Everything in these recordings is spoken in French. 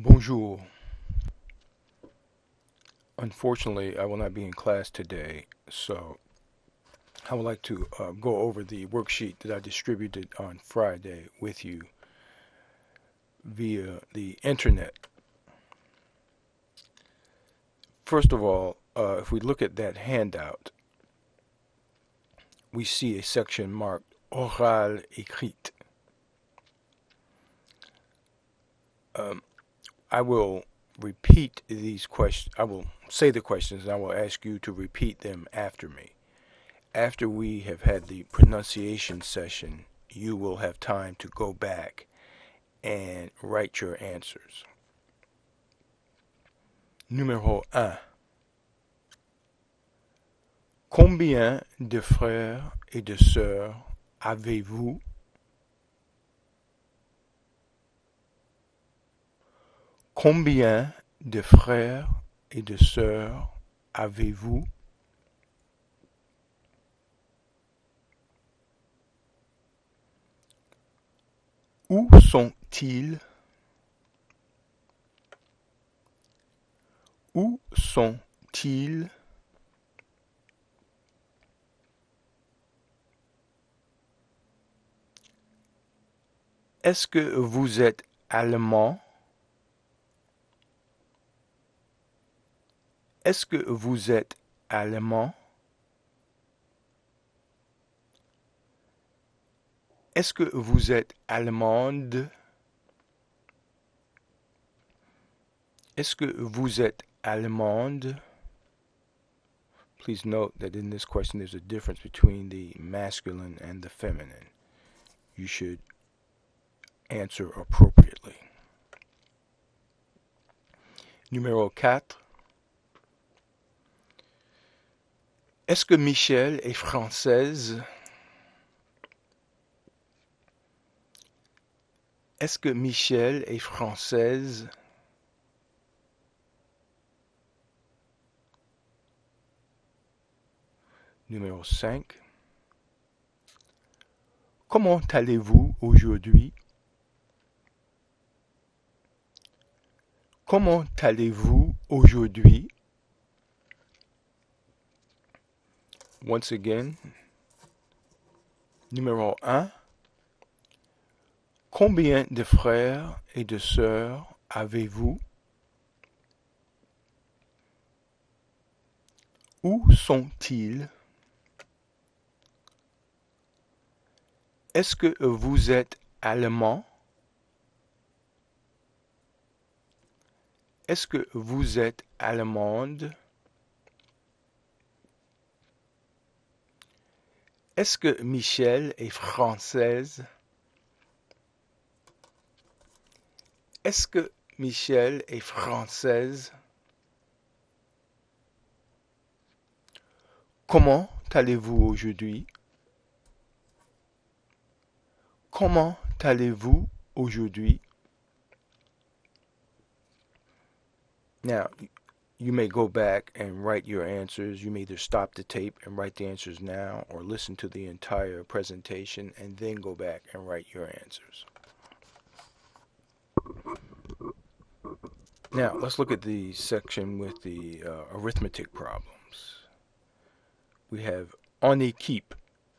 Bonjour. Unfortunately, I will not be in class today, so I would like to go over the worksheet that I distributed on Friday with you via the internet. First of all, if we look at that handout, we see a section marked Oral écrite. I will repeat these questions. I will say the questions and I will ask you to repeat them after me. After we have had the pronunciation session, you will have time to go back and write your answers. Numéro 1. Combien de frères et de sœurs avez-vous? Combien de frères et de sœurs avez-vous? Où sont-ils? Où sont-ils? Est-ce que vous êtes allemand? Est-ce que vous êtes allemand? Est-ce que vous êtes allemande? Est-ce que vous êtes allemande? Please note that in this question there's a difference between the masculine and the feminine. You should answer appropriately. Numéro 4. Est-ce que Michelle est française? Est-ce que Michelle est française? Numéro 5. Comment allez-vous aujourd'hui? Comment allez-vous aujourd'hui? Once again. Numéro 1. Combien de frères et de sœurs avez-vous? Où sont-ils? Est-ce que vous êtes allemand? Est-ce que vous êtes allemande? Est-ce que Michelle est française? Est-ce que Michelle est française? Comment allez-vous aujourd'hui? Comment allez-vous aujourd'hui? Now, you may go back and write your answers. You may either stop the tape and write the answers now or listen to the entire presentation and then go back and write your answers. Now, let's look at the section with the arithmetic problems. We have en équipe,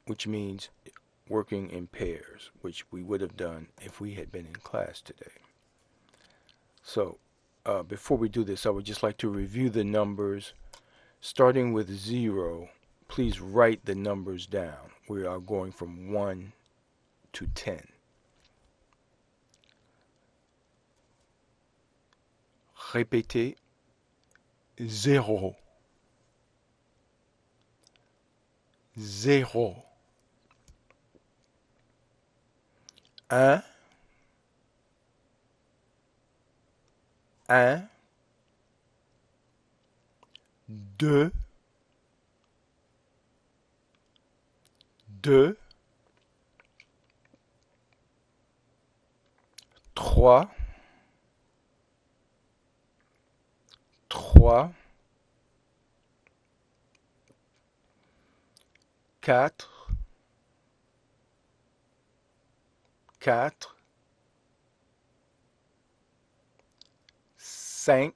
which means working in pairs, which we would have done if we had been in class today. So, before we do this, I would just like to review the numbers. Starting with 0, please write the numbers down. We are going from 1 to 10. Répétez 0. 0. 1. 1. 2. 2. 3. 3. 4. 4. 5,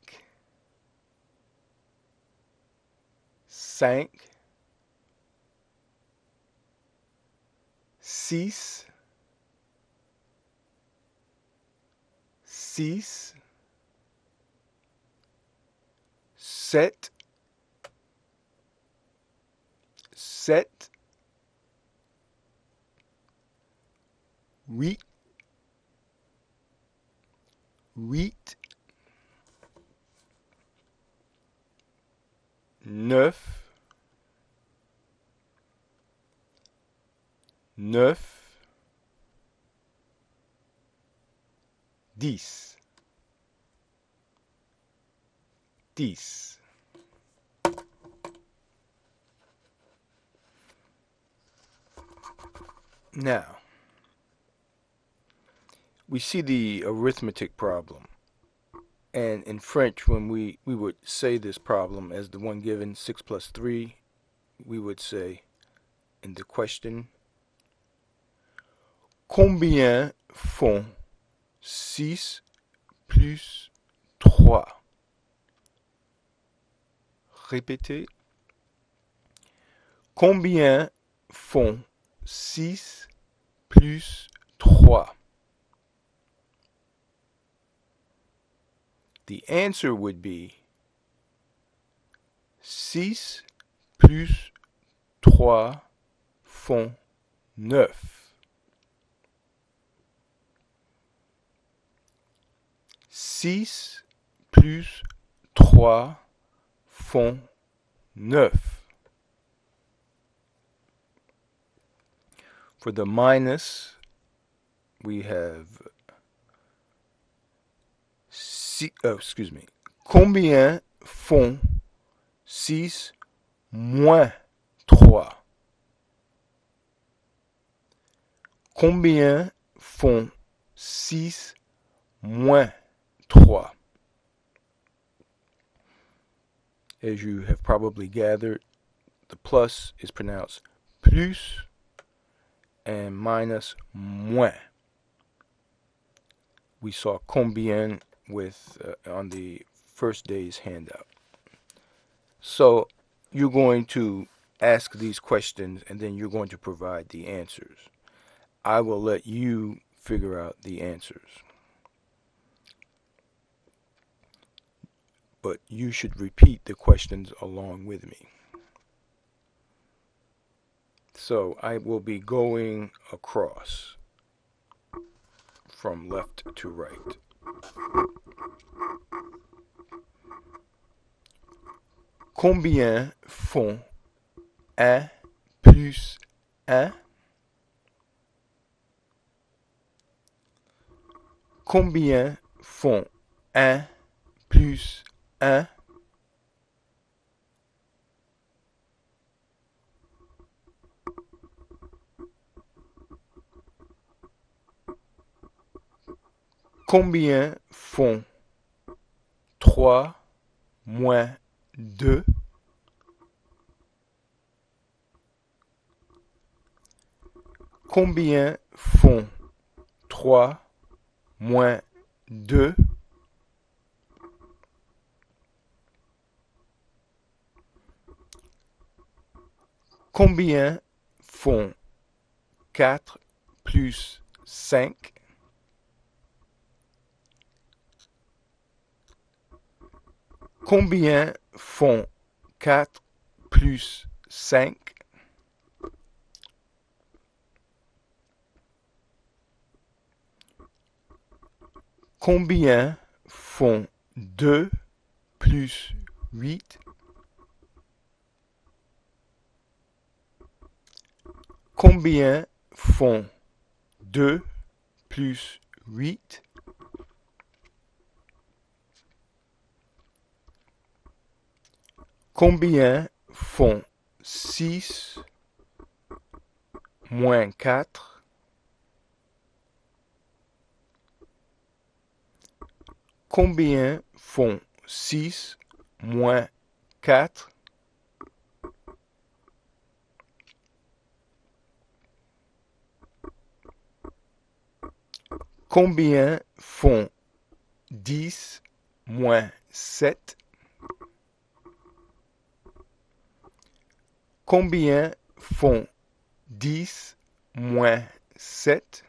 5, 6, 6, 7, 7, 8, 8, 9, 9, 10, 10. Now, we see the arithmetic problem. And in French, when we would say this problem as the one given, 6 plus 3, we would say in the question, combien font 6 plus 3? Répétez. Combien font 6 plus 3? The answer would be 6 plus 3 font 9. 6 plus 3 font 9. For the minus, we have combien font 6 moins 3? Combien font 6 moins 3? As you have probably gathered, the plus is pronounced plus and minus moins. We saw combien with on the first day's handout. So you're going to ask these questions and then you're going to provide the answers. I will let you figure out the answers. But you should repeat the questions along with me. So I will be going across from left to right. Combien font 1 plus 1? Combien font 1 plus 1? Combien font 3 moins 2? Combien font 3 moins 2? Combien font 4 plus 5? Combien font 4 plus 5? Combien font 2 plus 8? Combien font 2 plus 8? Combien font 6 moins 4? Combien font 6 moins 4? Combien font 10 moins 7. Combien font 10 moins 7?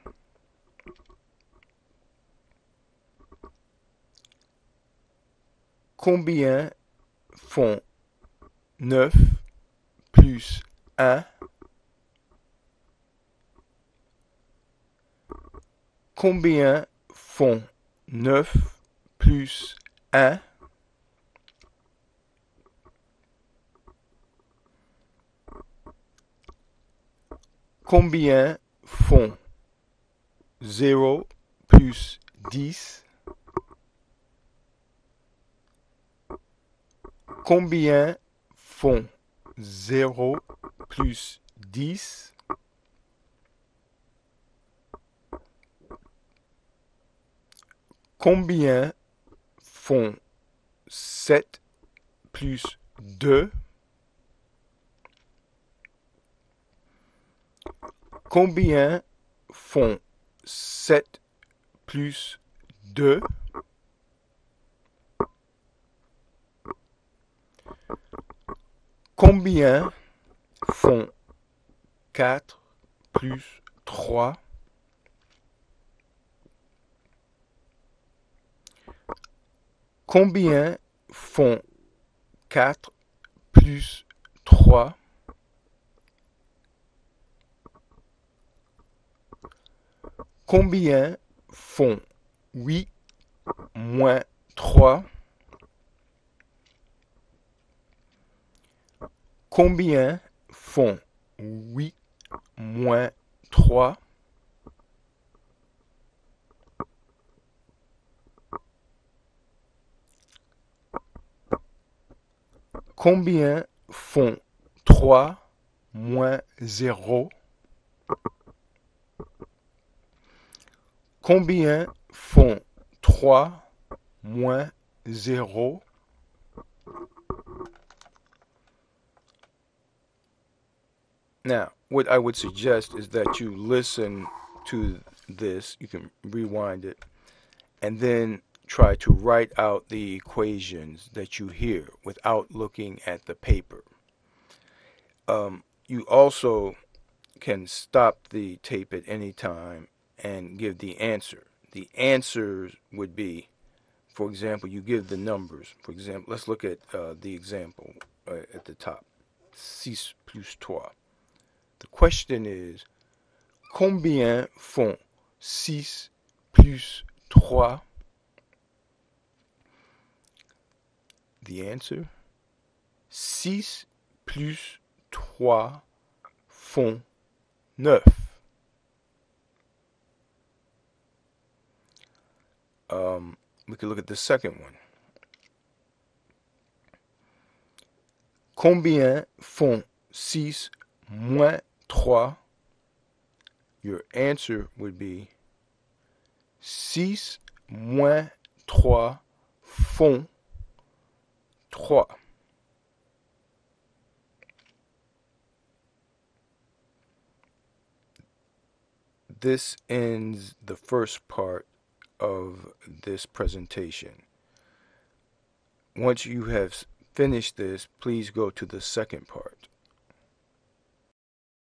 Combien font 9 plus 1? Combien font 9 plus 1? Combien font 0 plus 10? Combien font 0 plus 10? Combien font 7 plus 2? Combien font 7 plus 2? Combien font 4 plus 3? Combien font 4 plus 3? Combien font 8 moins 3? Combien font 8 moins 3? Combien font 3 moins 0? Combien font 3 moins 0? Now, what I would suggest is that you listen to this. You can rewind it and then try to write out the equations that you hear without looking at the paper. You also can stop the tape at any time and give the answer. The answers would be, for example, you give the numbers. For example, let's look at the example at the top. 6 plus 3. The question is, combien font 6 plus 3? The answer, 6 plus 3 font 9. We could look at the second one. Combien font 6 moins 3? Your answer would be 6 moins 3 font 3. This ends the first part of this presentation. Once you have finished this, please go to the second part.